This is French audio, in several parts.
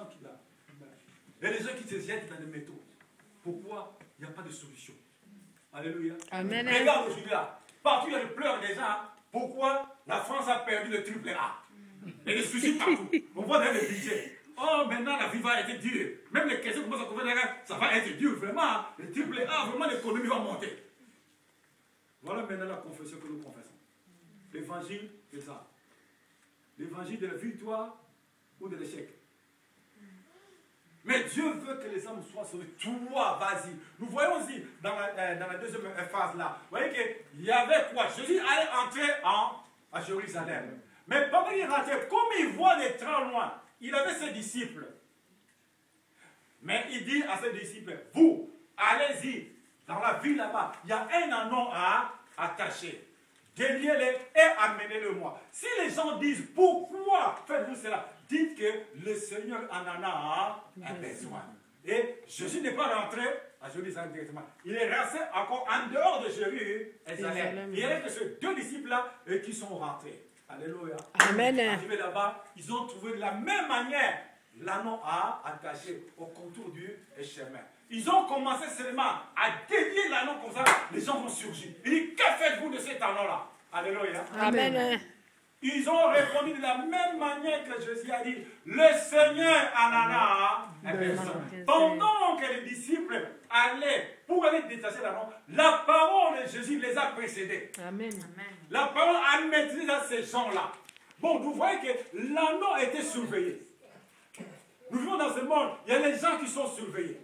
gens qui là. Il y a des gens qui se jettent dans des métaux. Pourquoi il n'y a pas de solution? Alléluia. Amen. Regarde aujourd'hui là. Partout il y a des pleurs des gens. Pourquoi la France a perdu le triple A? Il y a des soucis partout. On voit dans les budgets. Oh, maintenant la vie va être dure. Même les questions commencent à commencer, ça va être dur. Vraiment, le triple A, vraiment l'économie va monter. Voilà maintenant la confession que nous confessons. L'évangile, c'est ça. L'évangile de la victoire ou de l'échec. Mais Dieu veut que les hommes soient sauvés. Toi, vas-y. Nous voyons aussi dans la deuxième phase là. Vous voyez qu'il y avait quoi? Jésus allait entrer à Jérusalem. Mais pendant qu'il rentrait, comme il voit des trains loin, il avait ses disciples. Mais il dit à ses disciples, vous, allez-y, dans la ville là-bas, il y a un anon à attacher. Déliez-les et amenez-le moi. Si les gens disent, pourquoi faites-vous cela? Dites que le Seigneur en a besoin. Et Jésus n'est pas rentré à Jérusalem directement. Il est resté encore en dehors de Jérusalem. Il y a que ces deux disciples-là qui sont rentrés. Alléluia. Amen. Arrivés là-bas, ils ont trouvé de la même manière l'anneau à attacher au contour du chemin. Ils ont commencé seulement à délier l'anneau comme ça, les gens vont surgir. Il dit, que faites-vous de cet anneau-là? Alléluia. Amen. Ils ont répondu de la même manière que Jésus a dit, le Seigneur en a besoin. Pendant que les disciples allaient pour aller détacher l'anneau, la parole de Jésus les a précédés. Amen. La parole a maîtrisé à ces gens-là. Bon, vous voyez que l'anneau était surveillé. Nous vivons dans ce monde, il y a les gens qui sont surveillés.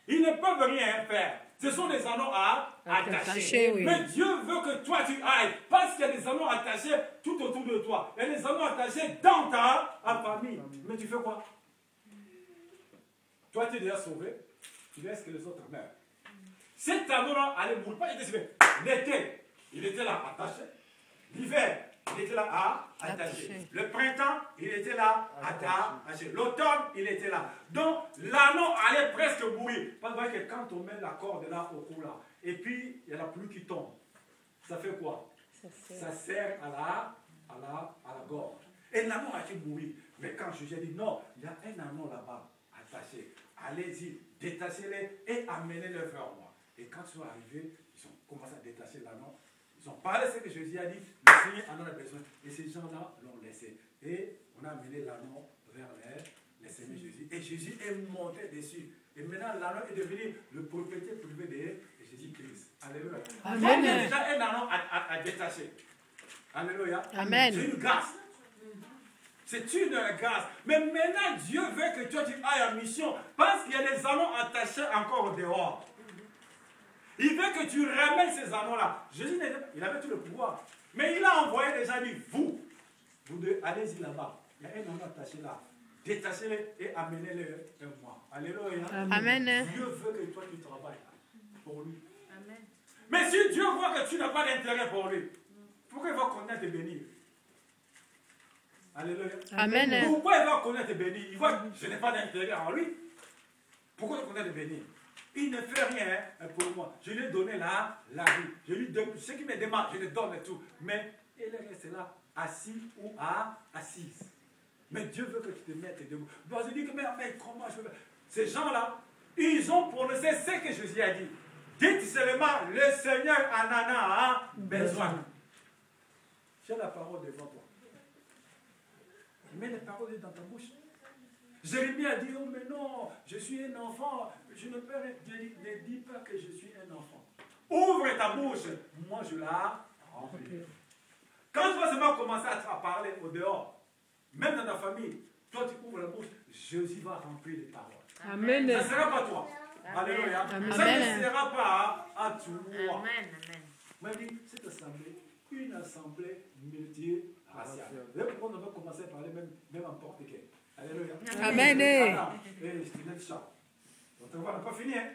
Ils ne peuvent rien faire. Ce sont des anneaux à attacher. Oui. Mais Dieu veut que toi tu ailles. Parce qu'il y a des anneaux attachés tout autour de toi. Il y a des anneaux attachés dans ta famille. Mais tu fais quoi? Toi tu es déjà sauvé. Tu laisses que les autres meurent. Cet anneau-là allait mourir. Pas, il était sauvé. L'été, il était là attaché. L'hiver, il était là attaché. Le printemps, il était là attaché. L'automne, il était là. Donc, l'anneau allait presque mourir. Parce que quand on met la corde là au cou là, et puis il y a la pluie qui tombe, ça fait quoi? Ça sert à la gorge. Et l'anneau a été mourir. Mais quand Jésus a dit non, il y a un anneau là-bas attaché. Allez-y, détachez-les et amenez-les vers moi. Et quand ils sont arrivés, ils ont commencé à détacher l'anneau. Ils ont parlé de ce que Jésus a dit, le Seigneur en a besoin. Et ces gens-là l'ont laissé. Et on a amené l'anneau vers les Seigneur Jésus. Et Jésus est monté dessus. Et maintenant, l'anneau est devenu le propriétaire privé de Jésus-Christ. Alléluia. Amen. Il y a déjà un anneau à détacher. Alléluia. Amen. C'est une grâce. C'est une grâce. Mais maintenant, Dieu veut que toi tu ailles en mission. Parce qu'il y a des anneaux attachés encore au dehors. Il veut que tu ramènes ces anneaux-là. Jésus, il avait tout le pouvoir. Mais il a envoyé des gens, il dit, vous deux, allez-y là-bas. Il y a un anneau attaché là. Détachez-les et amenez-les vers moi. Alléluia. Amen. Dieu veut que toi tu travailles pour lui. Amen. Mais si Dieu voit que tu n'as pas d'intérêt pour lui, pourquoi il va connaître et bénir? Alléluia. Amen. Pourquoi il va connaître et bénir? Il voit que je n'ai pas d'intérêt en lui. Pourquoi il connaît et bénir? Il ne fait rien pour moi. Je lui ai donné la vie. Je lui donne ce qui me demande, je lui donne tout. Mais il reste là, assis ou assise. Mais Dieu veut que tu te mettes debout. Donc je dis que mais comment je veux? Ces gens-là, ils ont prononcé ce que Jésus a dit. Dites seulement, le Seigneur en a besoin. J'ai la parole devant toi. Mets les paroles dans ta bouche. Jérémie a dit, oh mais non, je suis un enfant. Je ne dis pas que je suis un enfant. Ouvre ta bouche. Moi, je la remplis. Quand tu vas seulement commencer à parler au dehors, même dans ta famille, toi tu ouvres la bouche, Jésus va remplir les paroles. Amen. Ça ne sera pas toi. Alléluia. Amen. Ça ne sera pas à toi. Amen. Moi, je dis, cette assemblée, une assemblée multiraciale. Vous voyez pourquoi on va commencer à parler même en portugais. Alléluia. Amen. Notre travail n'a pas fini. Hein?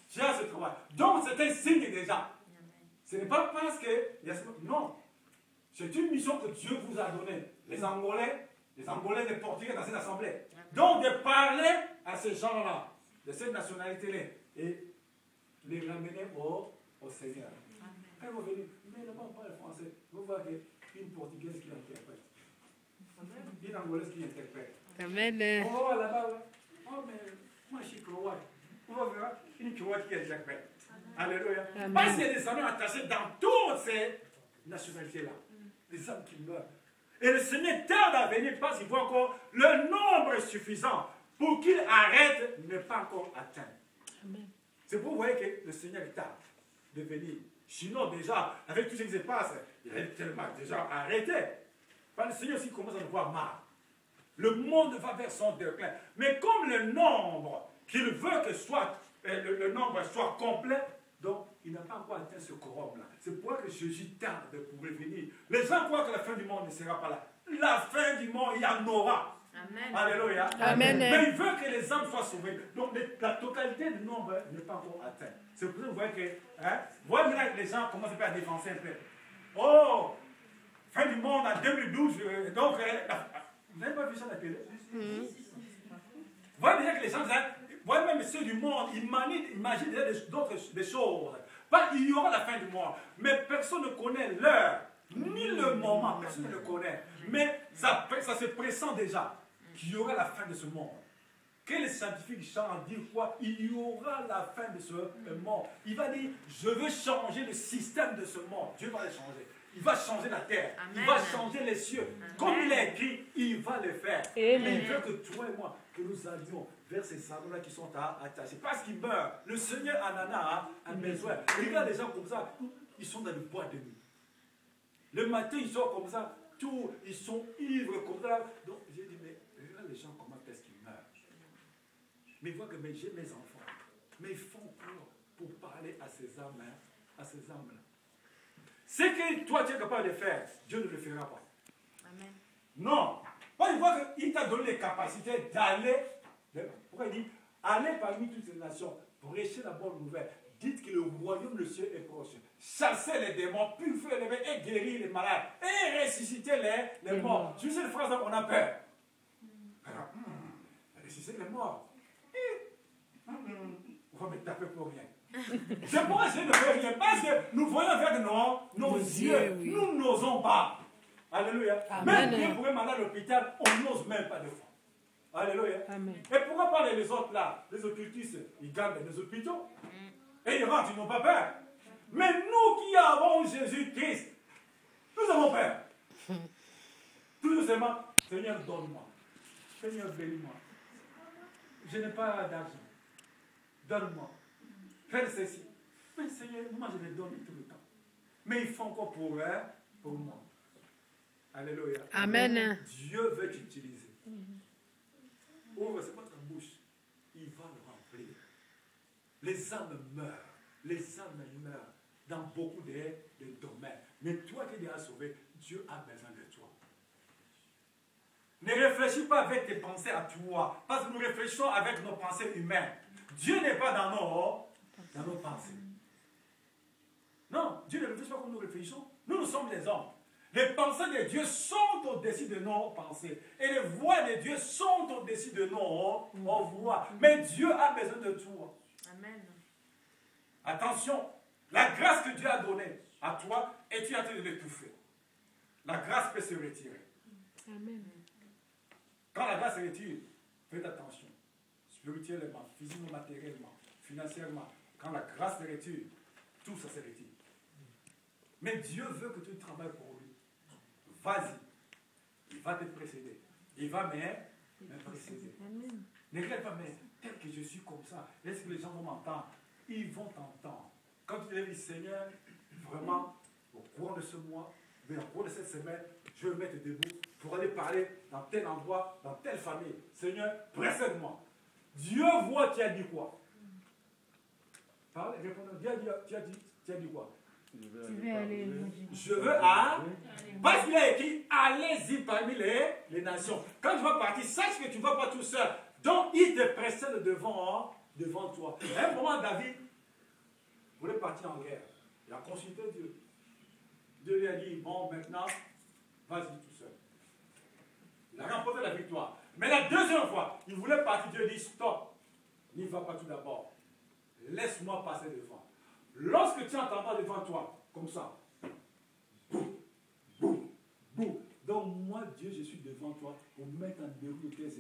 J'ai ce travail. Donc, c'est un signe déjà. Ce n'est pas parce que... Non. C'est une mission que Dieu vous a donnée. Les Angolais, les Portugais dans cette assemblée. Donc, de parler à ces gens-là, de cette nationalité-là, et les ramener au Seigneur. Quand vous venez, mais là-bas, on parle français. Vous voyez une Portugaise qui interprète. Une Angolaise qui interprète. Amen. Oh, là-bas, oh, mais moi, je suis croate. On va voir une croate qui est déjà prête. Alléluia. Parce qu'il y a des hommes attachés dans toutes ces nationalités-là. Des hommes qui meurent. Et le Seigneur tarde à venir parce qu'il voit encore le nombre suffisant pour qu'il arrête n'est pas encore atteint. C'est pour vous voyez que le Seigneur tarde de venir. Sinon, déjà, avec tout ce qui se passe, il est tellement déjà arrêté. Parce que le Seigneur aussi commence à nous voir mal. Le monde va vers son déclin. Mais comme le nombre qu'il veut que soit, le nombre soit complet, donc il n'a pas encore atteint ce quorum-là. C'est pourquoi que Jésus tarde pour revenir. Les gens croient que la fin du monde ne sera pas là. La fin du monde, il y en aura. Amen. Alléluia. Amen. Mais il veut que les âmes soient sauvées. Donc la totalité du nombre n'est pas encore atteinte. C'est pour ça que vous voyez que, vous voyez maintenant que les gens commencent à défoncer un peu. Oh, fin du monde en 2012, donc, vous n'avez pas vu ça à la télé? Vous voyez déjà que les gens, vous voyez même ceux du monde, ils imaginent déjà des choses. Pas, il y aura la fin du monde, mais personne ne connaît l'heure, ni le moment, personne ne le connaît. Mais ça se pressent déjà qu'il y aura la fin de ce monde. Que les scientifiques chantent, dire quoi? Il y aura la fin de ce monde. Il va dire, je veux changer le système de ce monde. Dieu va le changer. Il va changer la terre. Amen. Il va changer les cieux. Amen. Comme il est écrit, il va le faire. Amen. Il veut que toi et moi, que nous allions vers ces arbres-là qui sont attachés. Parce qu'ils meurent. Le Seigneur en a besoin. Regarde les gens comme ça, ils sont dans le bois de nuit. Le matin, ils sont comme ça, ils sont ivres comme ça. Donc, j'ai dit, mais regarde les gens, comment est-ce qu'ils meurent? Mais ils voient que j'ai mes enfants. Mais ils font quoi pour parler à ces âmes-là? Ce que toi tu es capable de faire, Dieu ne le fera pas. Amen. Non. Il voit qu'il t'a donné les capacités d'aller. Pourquoi il dit allez parmi toutes les nations, prêchez la bonne nouvelle. Dites que le royaume de Dieu est proche. Chassez les démons, purifiez les mains et guérir les malades. Et ressusciter les morts. Tu sais, cette phrase-là, on a peur. Ressusciter les morts. On va me taper pour rien. C'est pourquoi je ne fais rien. Parce que nous voyons avec nos yeux. Oui. Nous n'osons pas. Alléluia. Amen. Même pour un malade à l'hôpital, on n'ose même pas de fois. Alléluia. Amen. Et pourquoi pas les autres là? Les occultistes, ils gagnent les hôpitaux. Et ils rentrent, ils n'ont pas peur. Mais nous qui avons Jésus-Christ, nous avons peur. Tout doucement, Seigneur, donne-moi. Seigneur, bénis-moi. Je n'ai pas d'argent. Donne-moi. Fais ceci. Mais Seigneur, moi je les donne tout le temps. Mais il faut encore pour moi. Alléluia. Amen. Dieu veut t'utiliser. Ouvre votre bouche. Il va le remplir. Les âmes meurent. Les âmes meurent dans beaucoup de domaines. Mais toi qui es déjà sauvé, Dieu a besoin de toi. Ne réfléchis pas avec tes pensées à toi. Parce que nous réfléchissons avec nos pensées humaines. Dieu n'est pas dans nos pensées. Non, Dieu ne réfléchit pas comme nous réfléchissons. Nous sommes des hommes. Les pensées de Dieu sont au-dessus de nos pensées. Et les voix de Dieu sont au-dessus de nos voix. Mais Dieu a besoin de toi. Amen. Attention, la grâce que Dieu a donnée à toi, et tu es en train de l'étouffer. La grâce peut se retirer. Amen. Quand la grâce se retire, faites attention. Spirituellement, physiquement, matériellement, financièrement. Quand la grâce se retire, tout ça se retire. Mais Dieu veut que tu travailles pour lui. Vas-y. Il va te précéder. Il va me précéder. Ne regarde pas, mais tel que je suis comme ça, est-ce que les gens vont m'entendre? Ils vont t'entendre. Quand tu dis, Seigneur, vraiment, au cours de ce mois, mais au cours de cette semaine, je vais me mettre debout pour aller parler dans tel endroit, dans telle famille. Seigneur, précède-moi. Dieu voit, tu as dit quoi? Parle, répondez. Tu as dit quoi? Je veux à. Parce qu'il a écrit, allez-y parmi les nations. Quand tu vas partir, sache que tu ne vas pas tout seul. Donc, il te précède devant toi. À un moment, David voulait partir en guerre. Il a consulté Dieu. Dieu lui a dit, bon, maintenant, vas-y tout seul. Il a remporté la victoire. Mais la deuxième fois, il voulait partir. Dieu dit, stop. N'y va pas tout d'abord. Laisse-moi passer devant. Lorsque tu entendras devant toi, comme ça, boum, boum, boum. Donc moi, Dieu, je suis devant toi pour mettre en déroute tes